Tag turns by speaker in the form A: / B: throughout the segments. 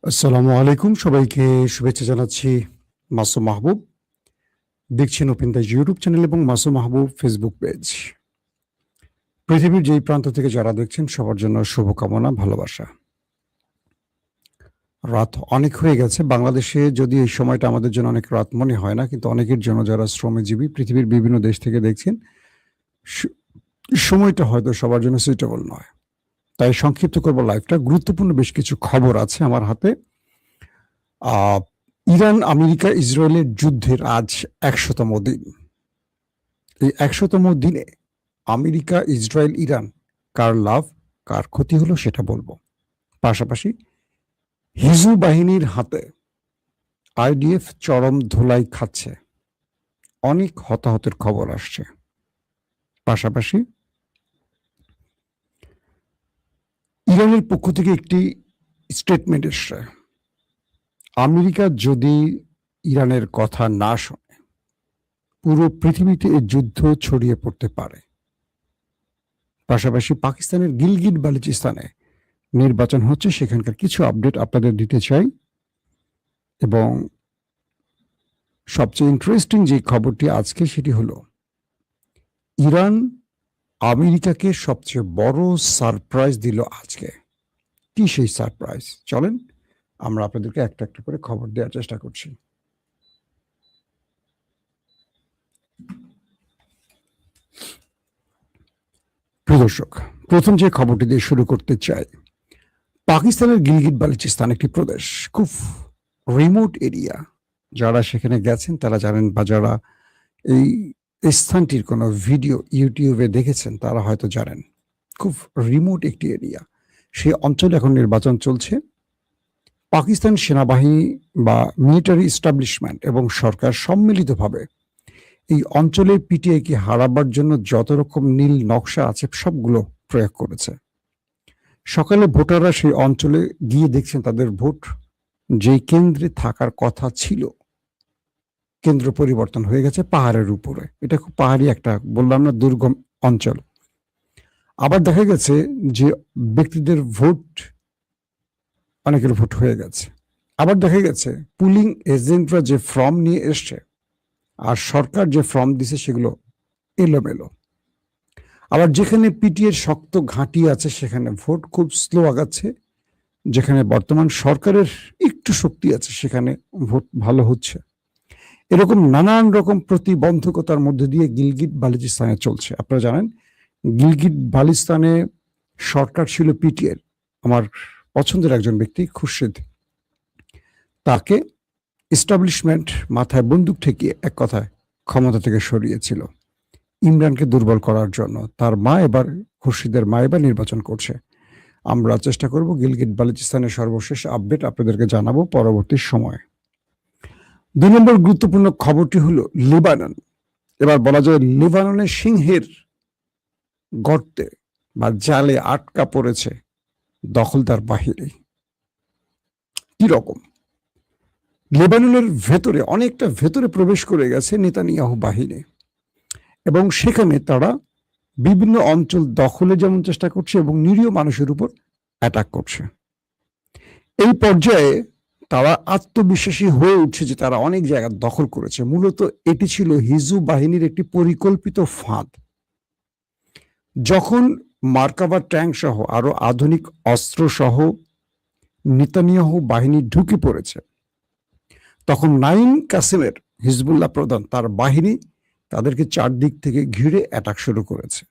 A: আসসালামু আলাইকুম, সবাইকে শুভেচ্ছা জানাচ্ছি। মাসুম মাহবুব দেখছেন ওপেন দ্য ইউটিউব চ্যানেল এবং মাসুম মাহবুব ফেসবুক পেজ। পৃথিবীর যেই প্রান্ত থেকে যারা দেখছেন সবার জন্য শুভকামনা, ভালোবাসা। রাত অনেক হয়ে গেছে বাংলাদেশে, যদি এই সময়টা আমাদের জন্য অনেক রাত মনে হয় না, কিন্তু অনেকের জন্য যারা শ্রমজীবী পৃথিবীর বিভিন্ন দেশ থেকে দেখছেন সময়টা হয়তো সবার জন্য সুইটেবল নয়। তাই সংক্ষিপ্ত করব লাইভটা। গুরুত্বপূর্ণ বেশ কিছু খবর আছে আমার হাতে। ইরান আমেরিকা ইসরায়েলের যুদ্ধের আজ ১০০তম দিন। এই ১০০তম দিনে আমেরিকা ইসরায়েল ইরান কার লাভ কার ক্ষতি হলো সেটা বলবো। পাশাপাশি হিজবুল বাহিনীর হাতে আইডিএফ চরম ধুলাই খাচ্ছে, অনেক হতাহতের খবর আসছে। পাশাপাশি ইরানের পক্ষ থেকে একটি স্টেটমেন্ট এসছে, আমেরিকা যদি ইরানের কথা না শোনে পুরো পৃথিবীতে এই যুদ্ধ ছড়িয়ে পড়তে পারে। পাশাপাশি পাকিস্তানের গিলগিট বালুচিস্তানে নির্বাচন হচ্ছে, সেখানকার কিছু আপডেট আপনাদের দিতে চাই। এবং সবচেয়ে ইন্টারেস্টিং যে খবরটি আজকে সেটি হলো ইরান আমেরিকাকে সবচেয়ে বড় সারপ্রাইজ দিল আজকে। কি সেই সারপ্রাইজ? চলেন আমরা আপনাদেরকে একটা একটা করে খবর দেওয়ার চেষ্টা করছি। প্রিয় দর্শক, প্রথম যে খবরটি দিয়ে শুরু করতে চাই, পাকিস্তানের গিলগিট বালুচিস্তান একটি প্রদেশ, খুব রিমোট এরিয়া। যারা সেখানে গেছেন তারা জানেন, বা যারা এই স্থানটির কোনো ভিডিও ইউটিউবে দেখেছেন তারা হয়তো জানেন, খুব রিমোট একটি এরিয়া। সেই অঞ্চলে এখন নির্বাচন চলছে। পাকিস্তান সেনাবাহিনী বা মিলিটারি এস্টাবলিশমেন্ট এবং সরকার সম্মিলিতভাবে এই অঞ্চলের পিটিআইকে হারাবার জন্য যত রকম নীল নকশা আছে সবগুলো প্রয়োগ করেছে। সকালে ভোটাররা সেই অঞ্চলে গিয়ে দেখছেন তাদের ভোট যেই কেন্দ্রে থাকার কথা ছিল, কেন্দ্র পরিবর্তন হয়ে গেছে পাহাড়ের উপরে। এটা খুব পাহাড়ি একটা, বললাম না, দুর্গম অঞ্চল। আবার দেখা গেছে যে ব্যক্তিদের ভোট, অনেকের ভোট হয়ে গেছে। আবার দেখা গেছে পুলিং এজেন্টরা যে ফর্ম নিয়ে এসছে আর সরকার যে ফর্ম দিছে সেগুলো এলোমেলো। আবার যেখানে পিটিএর শক্ত ঘাঁটি আছে সেখানে ভোট খুব স্লো আগাচ্ছে, যেখানে বর্তমান সরকারের একটু শক্তি আছে সেখানে ভোট ভালো হচ্ছে। এরকম নানান রকম প্রতিবন্ধকতার মধ্যে দিয়ে গিলগিট বালুচিস্তানে চলছে। আপনারা জানেন গিলগিট বালুচিস্তানে সরকার ছিল পিটিএর, আমার পছন্দের একজন ব্যক্তি খুরশিদ, তাকে এস্টাবলিশমেন্ট মাথায় বন্দুক ঠেকিয়ে এক কথায় ক্ষমতা থেকে সরিয়েছিল ইমরানকে দুর্বল করার জন্য। তার মা এবার, খুরশিদের মা এবার নির্বাচন করছে। আমরা চেষ্টা করব গিলগিট বালুচিস্তানের সর্বশেষ আপডেট আপনাদেরকে জানাবো পরবর্তী সময়ে। ২ নম্বর গুরুত্বপূর্ণ খবরটি হলো লেবানন। এবার বলা যায় লেবাননের সিংহের গর্তে বা জালে আটকা পড়েছে দখলদার বাহিনী। কি রকম? লেবাননের ভেতরে, অনেকটা ভেতরে প্রবেশ করে গেছে নেতানিয়াহু বাহিনী এবং সেখানে তারা বিভিন্ন অঞ্চল দখলে যেমন চেষ্টা করছে এবং নিরীহ মানুষের উপর অ্যাটাক করছে। এই পর্যায়ে তারা আত্মবিশ্বাসী হয়ে উঠছে যে তারা অনেক জায়গা দখল করেছে। মূলত এটি ছিল হিজবুল বাহিনীর একটি পরিকল্পিত ফাঁদ। যখন মার্কাভা ট্যাঙ্ক সহ আরো আধুনিক অস্ত্র সহ নেতানিয়াহু বাহিনী ঢুকে পড়েছে, তখন নাইম কাসেমের হিজবুল্লাহ প্রধান তার বাহিনী তাদেরকে চারদিক থেকে ঘিরে অ্যাটাক শুরু করেছে।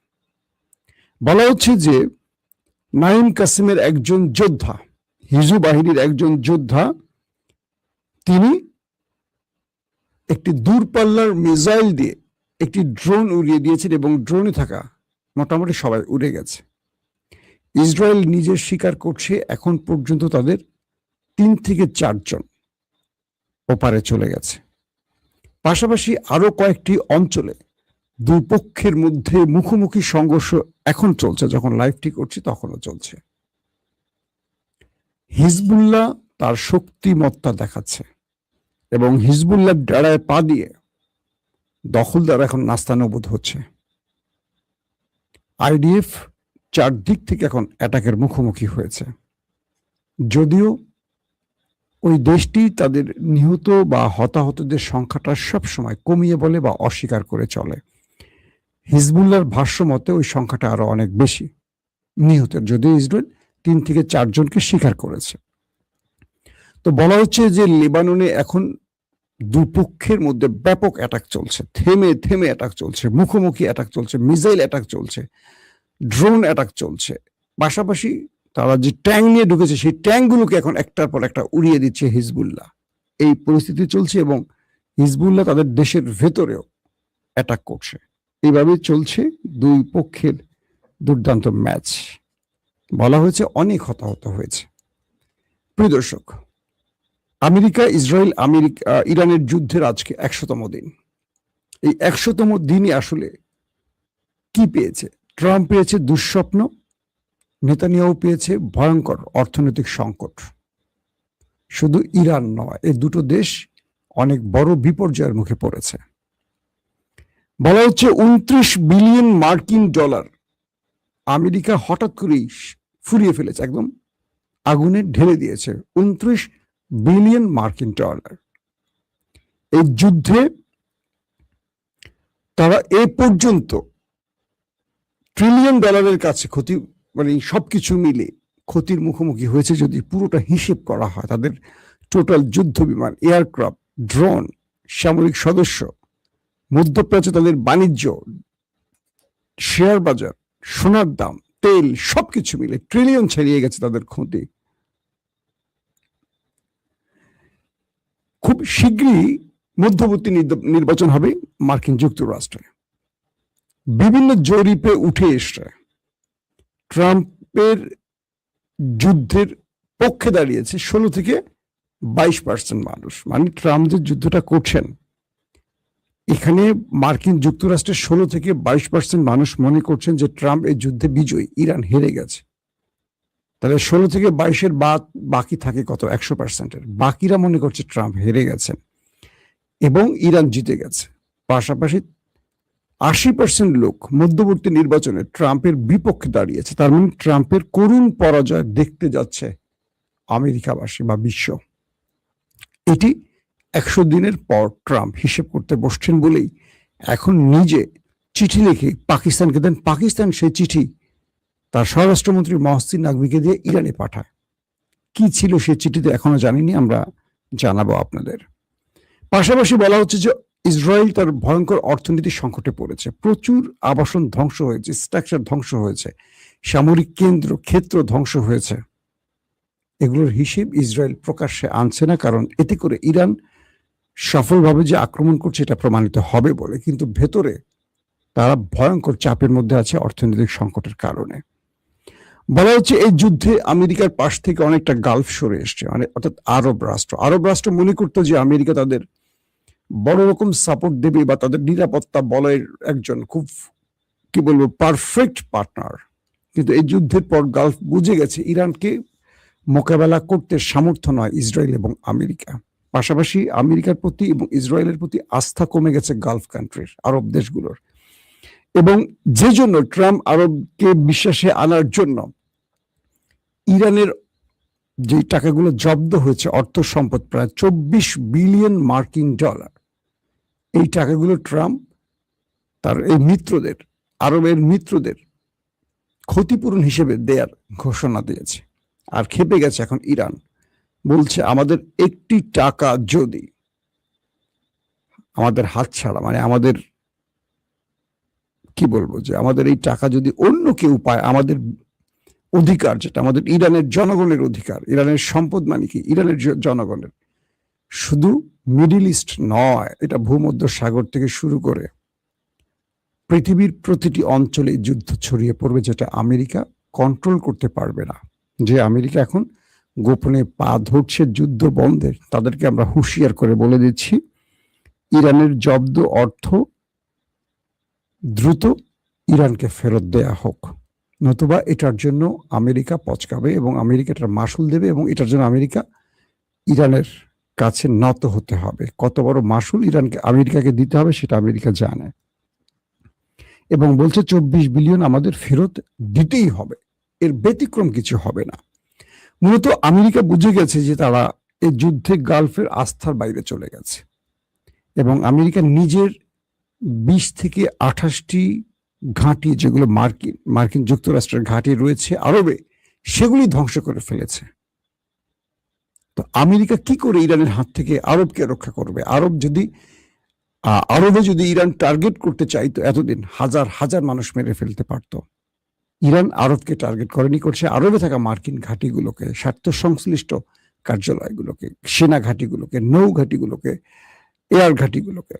A: বলা হচ্ছে যে নাইম কাসেমের একজন যোদ্ধা, হিজবুল বাহিনীর একজন যোদ্ধা, তিনি একটি দূরপাল্লার মিসাইল দিয়ে একটি ড্রোন উড়িয়ে দিয়েছেন এবং ড্রোনে থাকা মোটামুটি সবাই উড়ে গেছে। ইসরায়েল নিজে স্বীকার করছে এখন পর্যন্ত তাদের ৩ থেকে ৪ জন ওপারে চলে গেছে। পাশাপাশি আরো কয়েকটি অঞ্চলে দুই পক্ষের মধ্যে মুখোমুখি সংঘর্ষ এখন চলছে, যখন লাইভটি করছি তখনও চলছে। হিজবুল্লাহ তার শক্তিমত্তা দেখাচ্ছে এবং হিজবুল্লাহ ডেরায় পা দিয়ে দখলদার এখন নাস্তানুবুদ হচ্ছে। আইডিএফ চারদিক থেকে এখন অ্যাটাকের মুখোমুখি হয়েছে। যদিও ওই দেশটি তাদের নিহত বা হতাহতদের সংখ্যাটা সবসময় কমিয়ে বলে বা অস্বীকার করে চলে। হিজবুল্লাহর ভাষ্য মতে ওই সংখ্যাটা আরো অনেক বেশি নিহতের, যদিও ইসরায়েল 3 থেকে 4 জনকে স্বীকার করেছে। তো বলা হচ্ছে যে লেবাননে এখন দুপক্ষের মধ্যে ব্যাপক অ্যাটাক চলছে, থেমে থেমে অ্যাটাক চলছে, মুখোমুখি অ্যাটাক চলছে, মিসাইল অ্যাটাক চলছে, ড্রোন অ্যাটাক চলছে। পাশাপাশি তারা যে ট্যাঙ্ক নিয়ে ঢুকেছে সেই ট্যাঙ্কগুলোকে এখন একটার পর একটা উড়িয়ে দিচ্ছে হিজবুল্লাহ। এই পরিস্থিতি চলছে এবং হিজবুল্লাহ তাদের দেশের ভেতরেও অ্যাটাক করছে। এইভাবে চলছে দুই পক্ষের দুর্দান্ত ম্যাচ। বলা হয়েছে অনেক হতাহত হয়েছে। প্রিয় দর্শক, আমেরিকা ইসরায়েল ইরানের যুদ্ধের আজকে 100তম দিন। এই 100তম দিনই আসলে কি পেয়েছে? ট্রাম্প পেয়েছে দুঃস্বপ্ন, নেতানিয়াহু পেয়েছে ভয়ঙ্কর অর্থনৈতিক সংকট। শুধু ইরান নয়, এই দুটো দেশ অনেক বড় বিপর্যয়ের মুখে পড়েছে। বলা হচ্ছে 29 বিলিয়ন মার্কিন ডলার আমেরিকা হঠাৎ করেই ফুরিয়ে ফেলেছে, একদম আগুনে ঢেলে দিয়েছে 29 বিলিয়ন মার্কিন ডলার। এই যুদ্ধে তারা এ পর্যন্ত ট্রিলিয়ন ডলারের কাছে ক্ষতি, মানে সবকিছু মিলে ক্ষতির মুখোমুখি হয়েছে যদি পুরোটা হিসেব করা হয়। তাদের টোটাল যুদ্ধ বিমান, এয়ারক্রাফট, ড্রোন, সামরিক সদস্য, মধ্যপ্রাচ্যে তাদের বাণিজ্য, শেয়ার বাজার, সোনার দাম, তেল, সবকিছু মিলে ট্রিলিয়ন ছাড়িয়ে গেছে তাদের ক্ষতি। খুব শীঘ্রই মধ্যবর্তী নির্বাচন হবে মার্কিন যুক্তরাষ্ট্রে। বিভিন্ন জরিপে উঠে এসছে ট্রাম্পের যুদ্ধের পক্ষে দাঁড়িয়েছে 16 থেকে 22% মানুষ। মানে ট্রাম্প যে যুদ্ধটা করছেন, এখানে মার্কিন যুক্তরাষ্ট্রের 16 থেকে 22% মানুষ মনে করছেন যে ট্রাম্প এই যুদ্ধে বিজয়ী, ইরান হেরে গেছে। তাহলে 16 থেকে 22-এর বাকি থাকে কত? 100%-এর। বাকিরা মনে করছে ট্রাম্প হেরে গেছেন এবং ইরান জিতে গেছে। পাশাপাশি 80% লোক মধ্যবর্তী নির্বাচনে ট্রাম্পের বিপক্ষে দাঁড়িয়েছে। তার মানে ট্রাম্পের করুণ পরাজয় দেখতে যাচ্ছে আমেরিকাবাসী বা বিশ্ব। এটি 100 দিনের পর ট্রাম্প হিসেব করতে বসছেন বলেই এখন নিজে চিঠি লিখে পাকিস্তানকে দেন। পাকিস্তান সেই চিঠি তার স্বরাষ্ট্রমন্ত্রী মহসিন নাকভিকে দিয়ে ইরানে পাঠায়। কি ছিল সেই চিঠিতে এখনো জানিনি, আমরা জানাবো আপনাদের। পাশাপাশি বলা হচ্ছে যে ইসরায়েল তার ভয়ঙ্কর অর্থনৈতিক সংকটে পড়েছে। প্রচুর আবাসন ধ্বংস হয়েছে, স্ট্রাকচার ধ্বংস হয়েছে, সামরিক ক্ষেত্র ধ্বংস হয়েছে। এগুলোর হিসেব ইসরায়েল প্রকাশ্যে আনছে না, কারণ এতে করে ইরান সফলভাবে যে আক্রমণ করছে এটা প্রমাণিত হবে বলে। কিন্তু ভেতরে তারা ভয়ঙ্কর চাপের মধ্যে আছে অর্থনৈতিক সংকটের কারণে। বলা হচ্ছে এই যুদ্ধে আমেরিকার পাশ থেকে অনেকটা গালফ সরে এসছে, মানে অর্থাৎ আরব রাষ্ট্র মনে করতো যে আমেরিকা তাদের বড় রকম সাপোর্ট দেবে বা তাদের নিরাপত্তা বলয়ের একজন খুব কি বলবো পারফেক্ট পার্টনার। কিন্তু এই যুদ্ধের পর গালফ বুঝে গেছে ইরানকে মোকাবেলা করতে সামর্থ্য নয় ইসরায়েল এবং আমেরিকা। পাশাপাশি আমেরিকার প্রতি এবং ইসরায়েলের প্রতি আস্থা কমে গেছে গালফ কান্ট্রির, আরব দেশগুলোর। এবং যে জন্য ট্রাম্প আরবকে বিশ্বাসে আনার জন্য ইরানের যে টাকাগুলো জব্দ হয়েছে, অর্থ সম্পদ প্রায় 24 বিলিয়ন মার্কিন ডলার, এই টাকাগুলো ট্রাম্প তার এই মিত্রদের, আরবের মিত্রদের ক্ষতিপূরণ হিসেবে দেয়ার ঘোষণা দিয়েছে। আর খেপে গেছে এখন ইরান, বলছে আমাদের একটি টাকা যদি আমাদের হাতছাড়া, মানে আমাদের কি বলবো যে আমাদের এই টাকা যদি অন্য কেউ পায়, আমাদের অধিকার যেটা আমাদের ইরানের জনগণের অধিকার, ইরানের সম্পদ মানে কি ইরানের জনগণের, শুধু মিডল ইস্ট নয়, এটা ভূমধ্য সাগর থেকে শুরু করে পৃথিবীর প্রতিটি অঞ্চলে যুদ্ধ ছড়িয়ে পড়বে, যেটা আমেরিকা কন্ট্রোল করতে পারবে না। যে আমেরিকা এখন গোপনে পা ধরছে যুদ্ধ বন্ধের, তাদেরকে আমরা হুঁশিয়ার করে বলে দিচ্ছি ইরানের জব্দ অর্থ দ্রুত ইরানকে ফেরত দেয়া হোক, নতুবা এটার জন্য আমেরিকা পচকাবে এবং আমেরিকা এটার মাসুল দেবে এবং এটার জন্য ইরানের কাছে নত হতে হবে। কত বড় মাসুল আমেরিকাকে দিতে হবে সেটা আমেরিকা জানে এবং বলছে 24 বিলিয়ন আমাদের ফেরত দিতেই হবে, এর ব্যতিক্রম কিছু হবে না। মূলত আমেরিকা বুঝে গেছে যে তারা এই যুদ্ধে গালফের আস্থার বাইরে চলে গেছে এবং আমেরিকা নিজের 20 থেকে 28টি ঘাঁটি, যেগুলো মার্কিন যুক্তরাষ্ট্রের ঘাঁটি রয়েছে আরবে, সেগুলি ধ্বংস করে ফেলেছে। তো আমেরিকা কি করে ইরানের হাত থেকে আরবকে রক্ষা করবে? আরবে যদি ইরান টার্গেট করতে চাইতো, এতদিন হাজার হাজার মানুষ মেরে ফেলতে পারত। ইরান আরবকে টার্গেট করেনি, করছে আরবে থাকা মার্কিন ঘাঁটিগুলোকে, স্বার্থ সংশ্লিষ্ট কার্যালয়গুলোকে, সেনা ঘাঁটিগুলোকে, নৌ ঘাঁটিগুলোকে, এয়ার ঘাঁটিগুলোকে,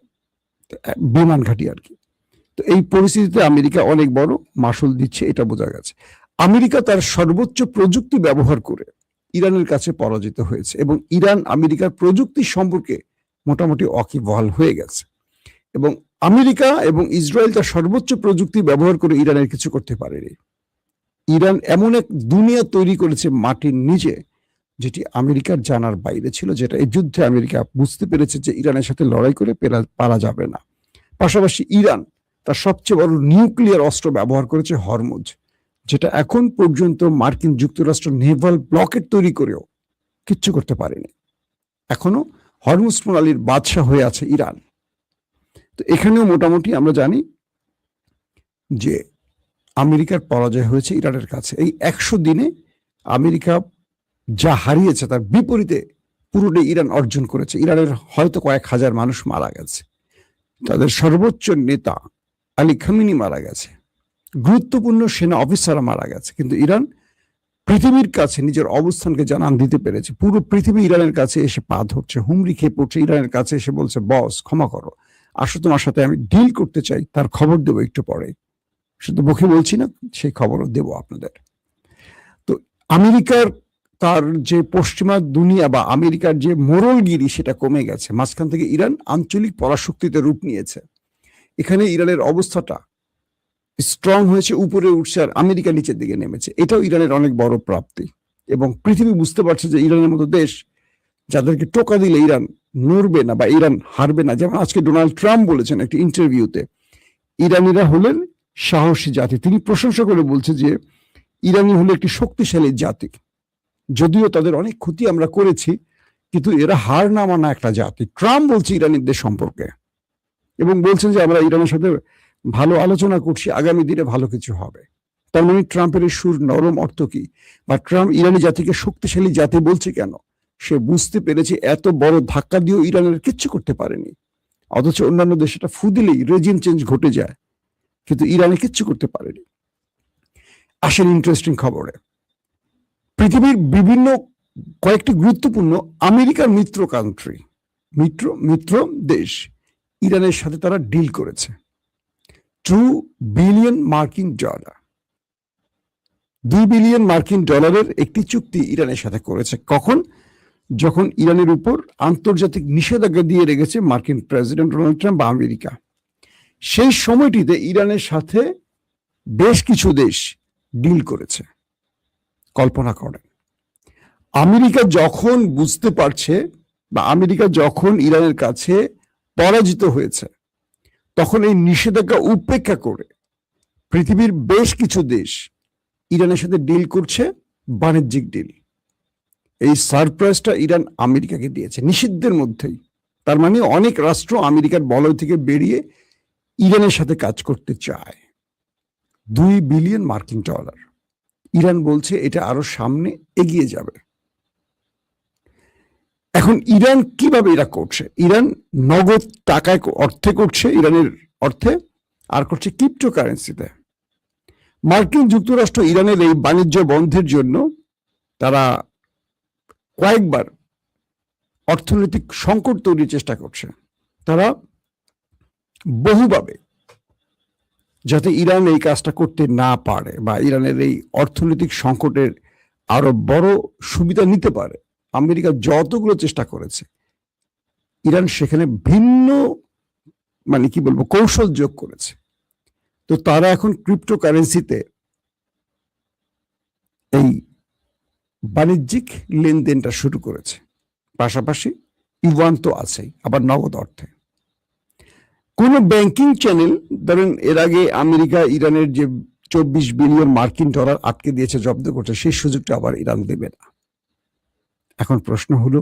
A: বিমান ঘাঁটি আর কি। তো এই পরিস্থিতিতে আমেরিকা অনেক বড় মাসুল দিচ্ছে, এটা বোঝা গেছে। আমেরিকা তার সর্বোচ্চ প্রযুক্তি ব্যবহার করে ইরানের কাছে পরাজিত হয়েছে এবং ইরান আমেরিকার প্রযুক্তি সম্পর্কে মোটামুটি ওয়াকিবহাল হয়ে গেছে। এবং আমেরিকা এবং ইসরায়েল তার সর্বোচ্চ প্রযুক্তি ব্যবহার করে ইরানের কিছু করতে পারেনি। ইরান এমন এক দুনিয়া তৈরি করেছে মাটির নিচে, যেটি আমেরিকার জানার বাইরে ছিল, যেটা এই যুদ্ধে আমেরিকা বুঝতে পেরেছে যে ইরানের সাথে লড়াই করে পারা যাবে না। পাশাপাশি ইরান তার সবচেয়ে বড় নিউক্লিয়ার অস্ত্র ব্যবহার করেছে হরমুজ, যেটা এখন পর্যন্ত মার্কিন যুক্তরাষ্ট্র নেভাল ব্লকেট তৈরি করেও কিচ্ছু করতে পারেনি। এখনো হরমুজ প্রণালীর বাদশা হয়ে আছে ইরান। তো এখানেও মোটামুটি আমরা জানি যে আমেরিকার পরাজয় হয়েছে ইরানের কাছে। এই 100 দিনে আমেরিকা যা হারিয়েছে তার বিপরীতে পুরোটাই ইরান অর্জন করেছে। ইরানের হয়তো কয়েক হাজার মানুষ মারা গেছে, তাদের সর্বোচ্চ নেতা আলী খামেনি মারা গেছে, গুরুত্বপূর্ণ সেনা অফিসাররা মারা গেছে, কিন্তু ইরান পৃথিবীর কাছে নিজের অবস্থানকে জানান দিতে পেরেছে। পুরো পৃথিবী ইরানের কাছে এসে পা ধরছে, হুমড়ি খেয়ে পড়ছে, ইরানের কাছে এসে বলছে, বস ক্ষমা করো, আসো তোমার সাথে আমি ডিল করতে চাই, তার খবর দেবো একটু পরে। শুধু মুখে বলছি না, সেই খবরও দেবো আপনাদের। তো আমেরিকার তার যে পশ্চিমা দুনিয়া বা আমেরিকার যে মোরলগিরি, সেটা কমে গেছে। মাঝখান থেকে ইরান আঞ্চলিক পরাশক্তিতে রূপ নিয়েছে। এখানে ইরানের অবস্থাটা স্ট্রং হয়েছে, উপরে উঠছে, আর আমেরিকা নিচের দিকে নেমেছে। এটাও ইরানের অনেক বড় প্রাপ্তি। এবং পৃথিবী বুঝতে পারছে যে ইরানের মতো দেশ, যাদেরকে টোকা দিলে ইরান নড়বে না বা ইরান হারবে না। যেমন আজকে ডোনাল্ড ট্রাম্প বলেছেন একটি ইন্টারভিউতে, ইরানিরা হলেন সাহসী জাতি। তিনি প্রশংসা করে বলছে যে ইরানি হলো একটি শক্তিশালী জাতি, যদিও তাদের অনেক ক্ষতি আমরা করেছি, কিন্তু এরা হার না মানা একটা জাতি। ট্রাম্প বলছে ইরানিদের সম্পর্কে, এবং বলছেন যে আমরা ইরানের সাথে ভালো আলোচনা করছি, আগামী দিনে ভালো কিছু হবে। তার মানে ট্রাম্পের এই সুর নরম অর্থ কি, বা ট্রাম্প ইরানি জাতিকে শক্তিশালী জাতি বলছে কেন? সে বুঝতে পেরেছে এত বড় ধাক্কা দিয়েও ইরানের কিচ্ছু করতে পারেনি, অথচ অন্যান্য দেশে এটা ফু দিলেই রেজিম চেঞ্জ ঘটে যায়, কিন্তু ইরানে কিচ্ছু করতে পারেনি। আসেন ইন্টারেস্টিং খবরে। পৃথিবীর বিভিন্ন কয়েকটি গুরুত্বপূর্ণ আমেরিকার মিত্র দেশ ইরানের সাথে তারা ডিল করেছে। $2 বিলিয়ন মার্কিন ডলার, $2 বিলিয়ন মার্কিন ডলারের একটি চুক্তি ইরানের সাথে করেছে। কখন? যখন ইরানের উপর আন্তর্জাতিক নিষেধাজ্ঞা দিয়ে রেখেছে মার্কিন প্রেসিডেন্ট ডোনাল্ড ট্রাম্প বা আমেরিকা। সেই সময়টিতে ইরানের সাথে বেশ কিছু দেশ ডিল করেছে। কল্পনা করেন, আমেরিকা যখন বুঝতে পারছে বা আমেরিকা যখন ইরানের কাছে পরাজিত হয়েছে, তখন এই নিষেধাজ্ঞা উপেক্ষা করে পৃথিবীর বেশ কিছু দেশ ইরানের সাথে ডিল করছে, বাণিজ্যিক ডিল। এই সারপ্রাইজটা ইরান আমেরিকাকে দিয়েছে নিষিদ্ধের মধ্যেই। তার মানে অনেক রাষ্ট্র আমেরিকার বলয় থেকে বেরিয়ে ইরানের সাথে কাজ করতে চায়। $2 বিলিয়ন মার্কিন ডলার। ইরান বলছে এটা আরো সামনে এগিয়ে যাবে। এখন ইরান কিভাবে এটা করছে? ইরান নগদ টাকায় অর্থে করছে, ইরানের অর্থে, আর করছে ক্রিপ্টোকারেন্সিতে। মার্কিন যুক্তরাষ্ট্র ইরানের এই বাণিজ্য বন্ধের জন্য তারা কয়েকবার অর্থনৈতিক সংকট তৈরির চেষ্টা করছে। তারা বহুভাবে, যাতে ইরান এই কাজটা করতে না পারে বা ইরানের এই অর্থনৈতিক সংকটের আরো বড় সুবিধা নিতে পারে, আমেরিকা যতগুলো চেষ্টা করেছে, ইরান সেখানে ভিন্ন কৌশল যোগ করেছে। তো তারা এখন ক্রিপ্টোকারেন্সিতে এই বাণিজ্যিক লেনদেনটা শুরু করেছে। পাশাপাশি ইউয়ান তো আছেই, আবার নগদ অর্থে। কোন ব্যাংকিং চ্যানেল, ধরেন এর আগে আমেরিকা ইরানের যে $24 বিলিয়ন মার্কিন ডলার আটকে দিয়েছে, জব্দ করছে, সেই সুযোগটা আবার ইরান দেবে না। এখন প্রশ্ন হলো,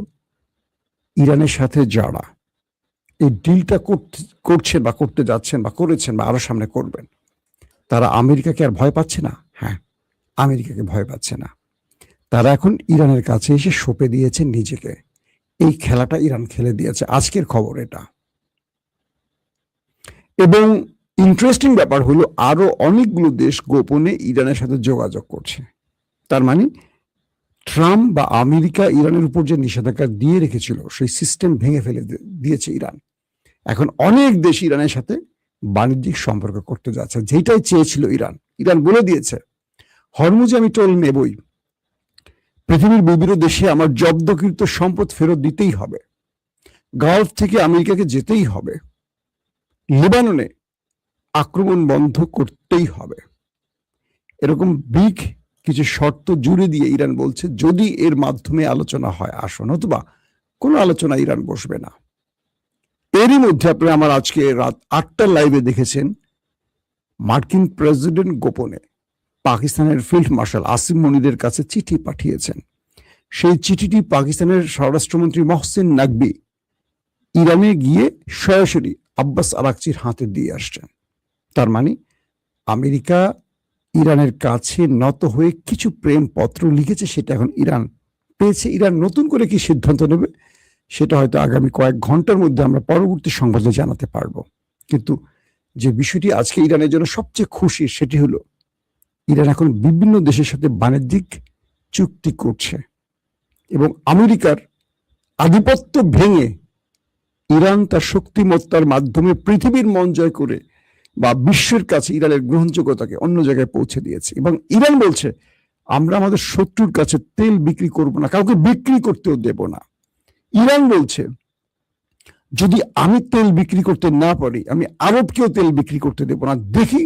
A: ইরানের সাথে যারা এই ডিলটা করছেন বা করতে যাচ্ছেন বা করেছেন বা আরো সামনে করবেন, তারা আমেরিকাকে আর ভয় পাচ্ছে না? হ্যাঁ, আমেরিকাকে ভয় পাচ্ছে না। তারা এখন ইরানের কাছে এসে সঁপে দিয়েছে নিজেকে। এই খেলাটা ইরান খেলে দিয়েছে। আজকের খবর এটা। এবং ইন্টারেস্টিং ব্যাপার হলো আরো অনেকগুলো দেশ গোপনে ইরানের সাথে যোগাযোগ করছে। তার মানে ট্রাম্প বা আমেরিকা ইরানের উপর যে নিষেধাজ্ঞা দিয়ে রেখেছিল সেই সিস্টেম ভেঙে ফেলে দিয়েছে ইরান। এখন অনেক দেশ ইরানের সাথে বাণিজ্যিক সম্পর্ক করতে যাচ্ছে, যেটাই চেয়েছিল ইরান। ইরান বলে দিয়েছে, হরমুজে আমি টোল নেবই, পৃথিবীর বিভিন্ন দেশে আমার জব্দকৃত সম্পদ ফেরত দিতেই হবে, গালফ থেকে আমেরিকাকে যেতেই হবে, লেবাননে আক্রমণ বন্ধ করতেই হবে। এরকম বিগ কিছু শর্ত জুড়ে দিয়ে ইরান বলছে যদি এর মাধ্যমে আলোচনা হয় আসো, নতুবা কোনো আলোচনা ইরান বসবে না। এরই মধ্যে আপনি আমার আজকে রাত 8টার লাইভে দেখেছেন মার্কিন প্রেসিডেন্ট গোপনে পাকিস্তানের ফিল্ড মার্শাল আসিম মনিরের কাছে চিঠি পাঠিয়েছেন। সেই চিঠিটি পাকিস্তানের স্বরাষ্ট্রমন্ত্রী মহসিন নাকবি ইরানে গিয়ে সরাসরি আব্বাস আরাকচির হাতে দিয়ে আসছেন। তার মানে আমেরিকা ইরানের কাছে নত হয়ে কিছু প্রেম পত্র লিখেছে, সেটা এখন ইরান পেয়েছে। ইরান নতুন করে কি সিদ্ধান্ত নেবে সেটা হয়তো আগামী কয়েক ঘন্টার মধ্যে আমরা পরবর্তী সংবাদে জানাতে পারবো। কিন্তু যে বিষয়টি আজকে ইরানের জন্য সবচেয়ে খুশি সেটি হলো ইরান এখন বিভিন্ন দেশের সাথে বাণিজ্যিক চুক্তি করছে এবং আমেরিকার আধিপত্য ভেঙে ইরান তার শক্তিমত্তার মাধ্যমে পৃথিবীর মন জয় করে বা বিশ্বের কাছে ইরানের গ্রহণযোগ্যতাকে অন্য জায়গায় পৌঁছে দিয়েছে। এবং ইরান বলছে আমরা আমাদের শত্রুর কাছে তেল বিক্রি করব না, কাউকে বিক্রি করতেও দেব না। ইরান বলছে যদি আমি তেল বিক্রি করতে না পারি আমি আরবকেও তেল বিক্রি করতে দেব না, দেখি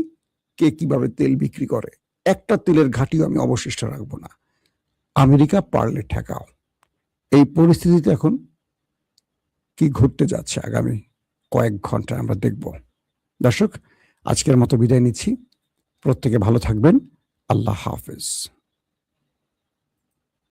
A: কে কিভাবে তেল বিক্রি করে, একটা তেলের ঘাটিও আমি অবশিষ্ট রাখবো না, আমেরিকা পারলে ঠেকাও। এই পরিস্থিতিতে এখন কি ঘটতে যাচ্ছে আগামী কয়েক ঘন্টা আমরা দেখব। দর্শক, আজকের মতো বিদায় নিচ্ছি। প্রত্যেকে ভালো থাকবেন। আল্লাহ হাফেজ।